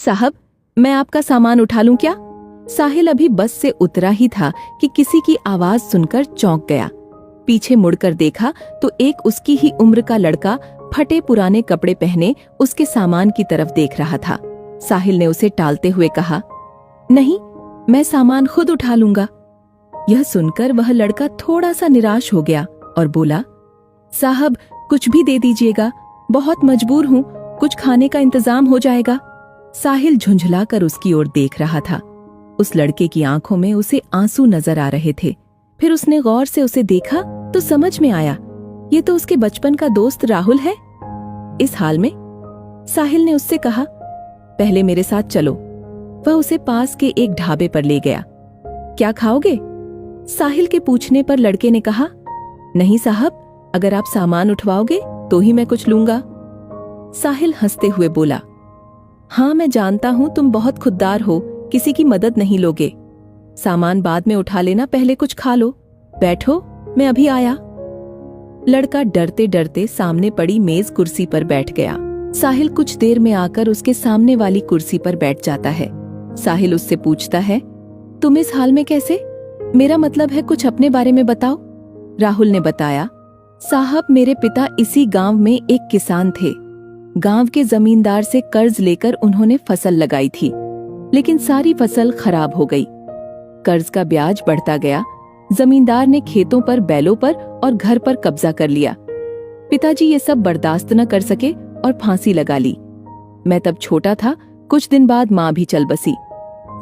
साहब, मैं आपका सामान उठा लूं क्या? साहिल अभी बस से उतरा ही था कि किसी की आवाज सुनकर चौंक गया। पीछे मुड़कर देखा तो एक उसकी ही उम्र का लड़का फटे पुराने कपड़े पहने उसके सामान की तरफ देख रहा था। साहिल ने उसे टालते हुए कहा, नहीं, मैं सामान खुद उठा लूंगा। यह सुनकर वह लड़का थोड़ा सा निराश हो गया और बोला, साहब कुछ भी दे दीजिएगा, बहुत मजबूर हूँ, कुछ खाने का इंतजाम हो जाएगा। साहिल झुंझलाकर उसकी ओर देख रहा था। उस लड़के की आंखों में उसे आंसू नजर आ रहे थे। फिर उसने गौर से उसे देखा तो समझ में आया, ये तो उसके बचपन का दोस्त राहुल है। इस हाल में साहिल ने उससे कहा, पहले मेरे साथ चलो। वह उसे पास के एक ढाबे पर ले गया। क्या खाओगे? साहिल के पूछने पर लड़के ने कहा, नहीं साहब, अगर आप सामान उठवाओगे तो ही मैं कुछ लूंगा। साहिल हंसते हुए बोला, हाँ मैं जानता हूं तुम बहुत खुददार हो, किसी की मदद नहीं लोगे। सामान बाद में उठा लेना, पहले कुछ खा लो। बैठो, मैं अभी आया। लड़का डरते डरते सामने पड़ी मेज कुर्सी पर बैठ गया। साहिल कुछ देर में आकर उसके सामने वाली कुर्सी पर बैठ जाता है। साहिल उससे पूछता है, तुम इस हाल में कैसे? मेरा मतलब है कुछ अपने बारे में बताओ। राहुल ने बताया, साहब मेरे पिता इसी गांव में एक किसान थे। गांव के जमींदार से कर्ज लेकर उन्होंने फसल लगाई थी, लेकिन सारी फसल खराब हो गई। कर्ज का ब्याज बढ़ता गया। जमींदार ने खेतों पर, बैलों पर और घर पर कब्जा कर लिया। पिताजी ये सब बर्दाश्त न कर सके और फांसी लगा ली। मैं तब छोटा था। कुछ दिन बाद माँ भी चल बसी।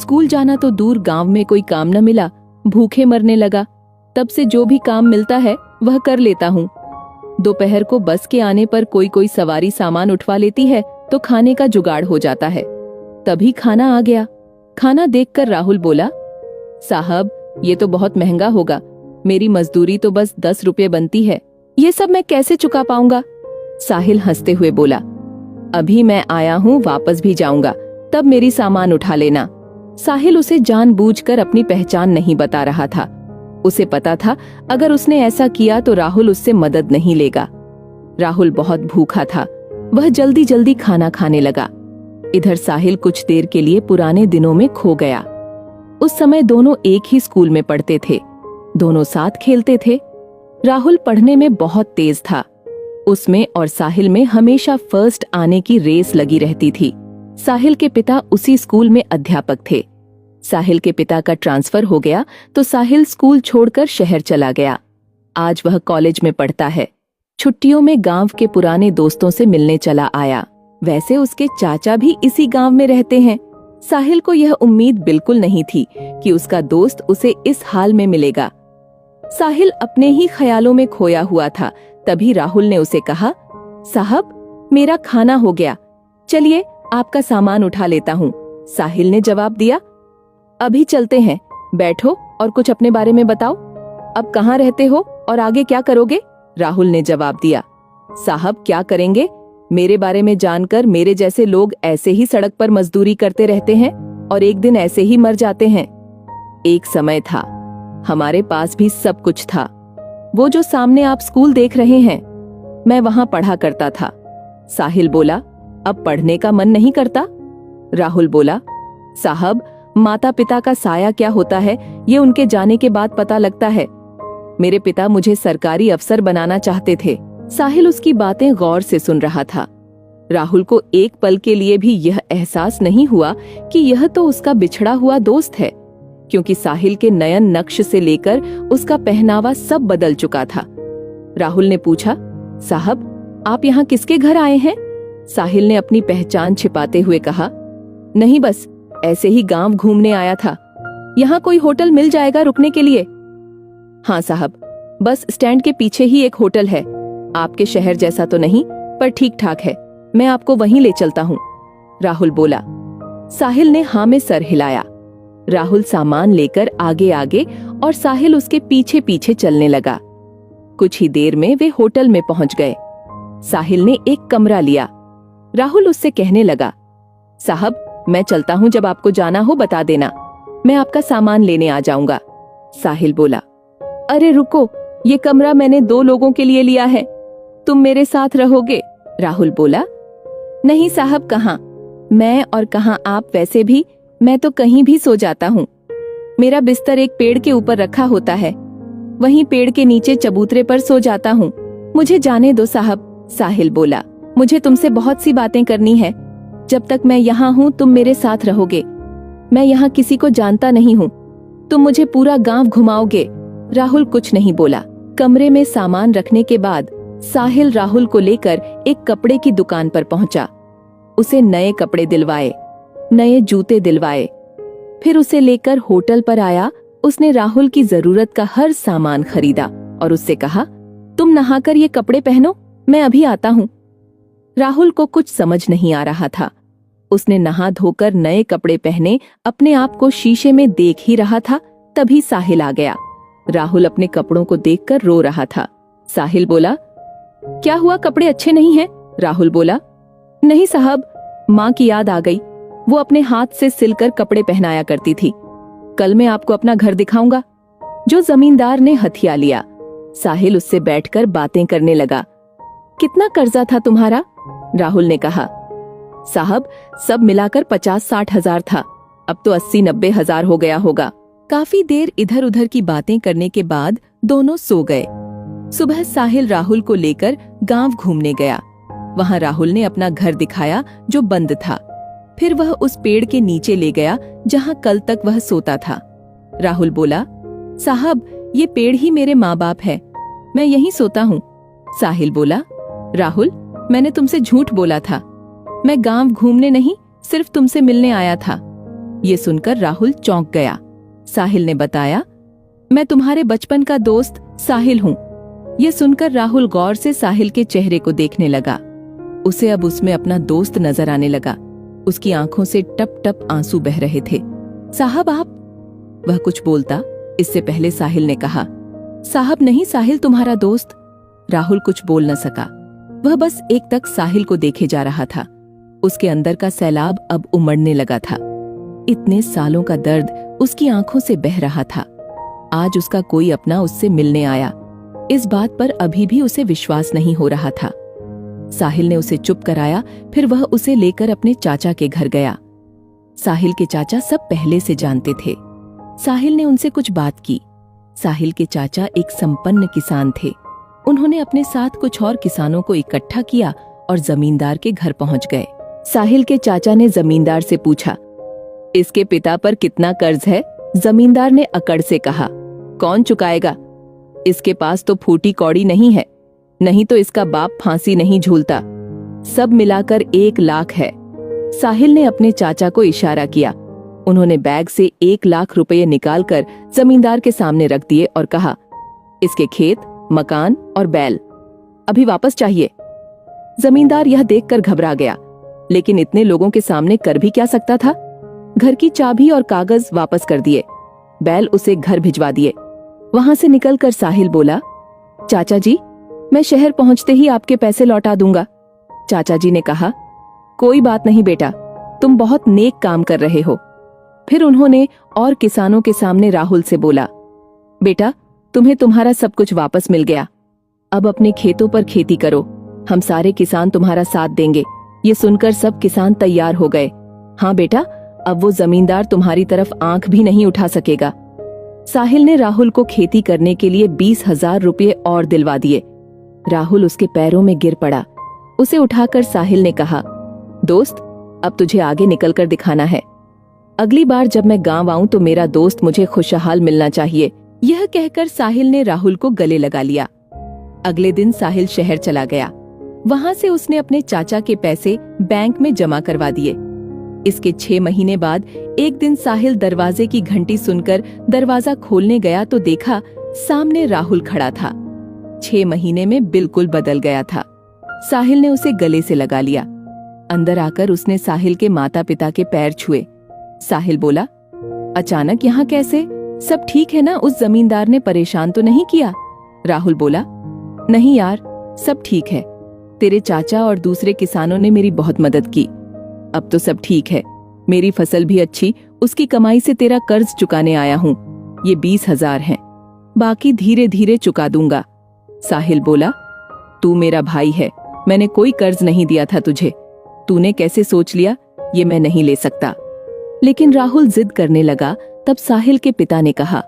स्कूल जाना तो दूर, गांव में कोई काम न मिला, भूखे मरने लगा। तब से जो भी काम मिलता है वह कर लेता हूँ। दोपहर को बस के आने पर कोई कोई सवारी सामान उठवा लेती है तो खाने का जुगाड़ हो जाता है। तभी खाना आ गया। खाना देखकर राहुल बोला, साहब ये तो बहुत महंगा होगा, मेरी मजदूरी तो बस 10 रुपये बनती है, ये सब मैं कैसे चुका पाऊंगा? साहिल हंसते हुए बोला, अभी मैं आया हूँ, वापस भी जाऊंगा, तब मेरी सामान उठा लेना। साहिल उसे जानबूझकर अपनी पहचान नहीं बता रहा था। उसे पता था अगर उसने ऐसा किया तो राहुल उससे मदद नहीं लेगा। राहुल बहुत भूखा था। वह जल्दी जल्दी खाना खाने लगा। इधर साहिल कुछ देर के लिए पुराने दिनों में खो गया। उस समय दोनों एक ही स्कूल में पढ़ते थे। दोनों साथ खेलते थे। राहुल पढ़ने में बहुत तेज था। उसमें और साहिल में हमेशा फर्स्ट आने की रेस लगी रहती थी। साहिल के पिता उसी स्कूल में अध्यापक थे। साहिल के पिता का ट्रांसफर हो गया तो साहिल स्कूल छोड़कर शहर चला गया। आज वह कॉलेज में पढ़ता है। छुट्टियों में गांव के पुराने दोस्तों से मिलने चला आया। वैसे उसके चाचा भी इसी गांव में रहते हैं। साहिल को यह उम्मीद बिल्कुल नहीं थी कि उसका दोस्त उसे इस हाल में मिलेगा। साहिल अपने ही ख्यालों में खोया हुआ था। तभी राहुल ने उसे कहा, साहब मेरा खाना हो गया, चलिए आपका सामान उठा लेता हूँ। साहिल ने जवाब दिया, अभी चलते हैं, बैठो और कुछ अपने बारे में बताओ। अब कहाँ रहते हो और आगे क्या करोगे? राहुल ने जवाब दिया, साहब क्या करेंगे, मेरे बारे में जानकर मेरे जैसे लोग ऐसे ही सड़क पर मजदूरी करते रहते हैं और एक दिन ऐसे ही मर जाते हैं। एक समय था, हमारे पास भी सब कुछ था। वो जो सामने आप स्कूल देख रहे हैं, मैं वहां पढ़ा करता था। साहिल बोला, अब पढ़ने का मन नहीं करता? राहुल बोला, साहब माता पिता का साया क्या होता है ये उनके जाने के बाद पता लगता है। मेरे पिता मुझे सरकारी अफसर बनाना चाहते थे। साहिल उसकी बातें गौर से सुन रहा था। राहुल को एक पल के लिए भी यह एहसास नहीं हुआ कि यह तो उसका बिछड़ा हुआ दोस्त है, क्योंकि साहिल के नयन नक्श से लेकर उसका पहनावा सब बदल चुका था। राहुल ने पूछा, साहब आप यहाँ किसके घर आए हैं? साहिल ने अपनी पहचान छिपाते हुए कहा, नहीं बस ऐसे ही गांव घूमने आया था। यहाँ कोई होटल मिल जाएगा रुकने के लिए? हाँ साहब, बस स्टैंड के पीछे ही एक होटल है। आपके शहर जैसा तो नहीं, पर ठीक ठाक है, मैं आपको वहीं ले चलता हूँ, राहुल बोला। साहिल ने हाँ में सर हिलाया। राहुल सामान लेकर आगे आगे और साहिल उसके पीछे पीछे चलने लगा। कुछ ही देर में वे होटल में पहुंच गए। साहिल ने एक कमरा लिया। राहुल उससे कहने लगा, साहब मैं चलता हूँ, जब आपको जाना हो बता देना, मैं आपका सामान लेने आ जाऊंगा। साहिल बोला, अरे रुको, ये कमरा मैंने 2 लोगों के लिए लिया है, तुम मेरे साथ रहोगे? राहुल बोला, नहीं साहब कहाँ, मैं और कहाँ आप, वैसे भी मैं तो कहीं भी सो जाता हूँ। मेरा बिस्तर एक पेड़ के ऊपर रखा होता है, वहीं पेड़ के नीचे चबूतरे पर सो जाता हूँ। मुझे जाने दो साहब, साहिल बोला। मुझे तुमसे बहुत सी बातें करनी है। जब तक मैं यहाँ हूँ तुम मेरे साथ रहोगे। मैं यहाँ किसी को जानता नहीं हूँ, तुम मुझे पूरा गांव घुमाओगे। राहुल कुछ नहीं बोला। कमरे में सामान रखने के बाद साहिल राहुल को लेकर एक कपड़े की दुकान पर पहुंचा। उसे नए कपड़े दिलवाए, नए जूते दिलवाए। फिर उसे लेकर होटल पर आया। उसने राहुल की जरूरत का हर सामान खरीदा और उससे कहा, तुम नहाकर ये कपड़े पहनो, मैं अभी आता हूँ। राहुल को कुछ समझ नहीं आ रहा था। उसने नहा धोकर नए कपड़े पहने अपने आप को शीशे में देख ही रहा था, तभी साहिल आ गया। राहुल अपने कपड़ों को देखकर रो रहा था। साहिल बोला, क्या हुआ, कपड़े अच्छे नहीं हैं? राहुल बोला, नहीं साहब, माँ की याद आ गई। वो अपने हाथ से सिलकर कपड़े पहनाया करती थी। कल मैं आपको अपना घर दिखाऊंगा। जो जमींदार ने हथिया लिया। साहिल उससे बैठकर बातें करने लगा। कितना कर्जा था तुम्हारा? राहुल ने कहा, साहब सब मिलाकर 50-60 हजार था, अब तो 80-90 हजार हो गया होगा। काफी देर इधर उधर की बातें करने के बाद दोनों सो गए। सुबह साहिल राहुल को लेकर गांव घूमने गया। वहां राहुल ने अपना घर दिखाया जो बंद था। फिर वह उस पेड़ के नीचे ले गया जहां कल तक वह सोता था। राहुल बोला, साहब ये पेड़ ही मेरे माँ बाप है, मैं यहीं सोता हूँ। साहिल बोला, राहुल मैंने तुमसे झूठ बोला था, मैं गांव घूमने नहीं सिर्फ तुमसे मिलने आया था। ये सुनकर राहुल चौंक गया। साहिल ने बताया, मैं तुम्हारे बचपन का दोस्त साहिल हूँ। ये सुनकर राहुल गौर से साहिल के चेहरे को देखने लगा। उसे अब उसमें अपना दोस्त नजर आने लगा। उसकी आंखों से टप टप आंसू बह रहे थे। साहब आप, वह कुछ बोलता इससे पहले साहिल ने कहा, साहब नहीं, साहिल तुम्हारा दोस्त। राहुल कुछ बोल न सका। वह बस एकटक साहिल को देखे जा रहा था। उसके अंदर का सैलाब अब उमड़ने लगा था। इतने सालों का दर्द उसकी आंखों से बह रहा था। आज उसका कोई अपना उससे मिलने आया। इस बात पर अभी भी उसे विश्वास नहीं हो रहा था। साहिल ने उसे चुप कराया। फिर वह उसे लेकर अपने चाचा के घर गया। साहिल के चाचा सब पहले से जानते थे। साहिल ने उनसे कुछ बात की। साहिल के चाचा एक संपन्न किसान थे। उन्होंने अपने साथ कुछ और किसानों को इकट्ठा किया और जमींदार के घर पहुंच गए। साहिल के चाचा ने जमींदार से पूछा, इसके पिता पर कितना कर्ज है? जमींदार ने अकड़ से कहा, कौन चुकाएगा? इसके पास तो फूटी कौड़ी नहीं है, नहीं तो इसका बाप फांसी नहीं झूलता। सब मिलाकर 1 लाख है। साहिल ने अपने चाचा को इशारा किया। उन्होंने बैग से 1 लाख रुपए निकालकर जमींदार के सामने रख दिए और कहा, इसके खेत, मकान और बैल अभी वापस चाहिए। जमींदार यह देखकर घबरा गया, लेकिन इतने लोगों के सामने कर भी क्या सकता था। घर की चाबी और कागज वापस कर दिए। बैल उसे घर भिजवा दिए। वहां से निकलकर साहिल बोला, चाचा जी मैं शहर पहुंचते ही आपके पैसे लौटा दूंगा। चाचा जी ने कहा, कोई बात नहीं बेटा, तुम बहुत नेक काम कर रहे हो। फिर उन्होंने और किसानों के सामने राहुल से बोला, बेटा तुम्हें तुम्हारा सब कुछ वापस मिल गया। अब अपने खेतों पर खेती करो, हम सारे किसान तुम्हारा साथ देंगे। ये सुनकर सब किसान तैयार हो गए। हाँ बेटा, अब वो जमींदार तुम्हारी तरफ आंख भी नहीं उठा सकेगा। साहिल ने राहुल को खेती करने के लिए 20,000 रुपये और दिलवा दिए। राहुल उसके पैरों में गिर पड़ा। उसे उठाकर साहिल ने कहा, दोस्त अब तुझे आगे निकलकर दिखाना है। अगली बार जब मैं गांव आऊं तो मेरा दोस्त मुझे खुशहाल मिलना चाहिए। यह कहकर साहिल ने राहुल को गले लगा लिया। अगले दिन साहिल शहर चला गया। वहां से उसने अपने चाचा के पैसे बैंक में जमा करवा दिए। इसके 6 महीने बाद एक दिन साहिल दरवाजे की घंटी सुनकर दरवाजा खोलने गया तो देखा सामने राहुल खड़ा था। 6 महीने में बिल्कुल बदल गया था। साहिल ने उसे गले से लगा लिया। अंदर आकर उसने साहिल के माता पिता के पैर छुए। साहिल बोला, अचानक यहाँ कैसे? सब ठीक है ना? उस जमींदार ने परेशान तो नहीं किया? राहुल बोला, नहीं यार, सब ठीक है। तेरे चाचा और दूसरे किसानों ने मेरी बहुत मदद की। अब तो सब ठीक है। मेरी फसल भी अच्छी, उसकी कमाई से तेरा कर्ज चुकाने आया हूँ। ये 20,000 हैं, बाकी धीरे धीरे चुका दूंगा। साहिल बोला, तू मेरा भाई है, मैंने कोई कर्ज नहीं दिया था तुझे। तूने कैसे सोच लिया ये मैं नहीं ले सकता। लेकिन राहुल जिद करने लगा। तब साहिल के पिता ने कहा,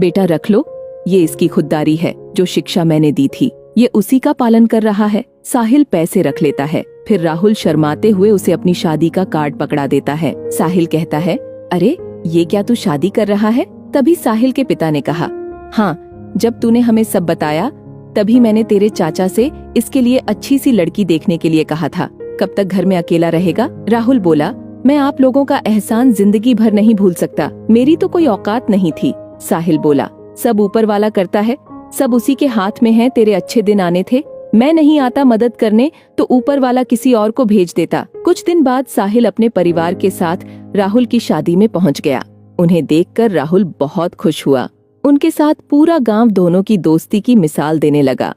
बेटा रख लो, ये इसकी खुददारी है। जो शिक्षा मैंने दी थी ये उसी का पालन कर रहा है। साहिल पैसे रख लेता है। फिर राहुल शर्माते हुए उसे अपनी शादी का कार्ड पकड़ा देता है। साहिल कहता है, अरे ये क्या तू शादी कर रहा है? तभी साहिल के पिता ने कहा, हाँ, जब तूने हमें सब बताया तभी मैंने तेरे चाचा से इसके लिए अच्छी सी लड़की देखने के लिए कहा था। कब तक घर में अकेला रहेगा? राहुल बोला, मैं आप लोगों का एहसान जिंदगी भर नहीं भूल सकता। मेरी तो कोई औकात नहीं थी। साहिल बोला, सब ऊपर वाला करता है, सब उसी के हाथ में है। तेरे अच्छे दिन आने थे, मैं नहीं आता मदद करने तो ऊपर वाला किसी और को भेज देता। कुछ दिन बाद साहिल अपने परिवार के साथ राहुल की शादी में पहुंच गया। उन्हें देखकर राहुल बहुत खुश हुआ। उनके साथ पूरा गांव दोनों की दोस्ती की मिसाल देने लगा।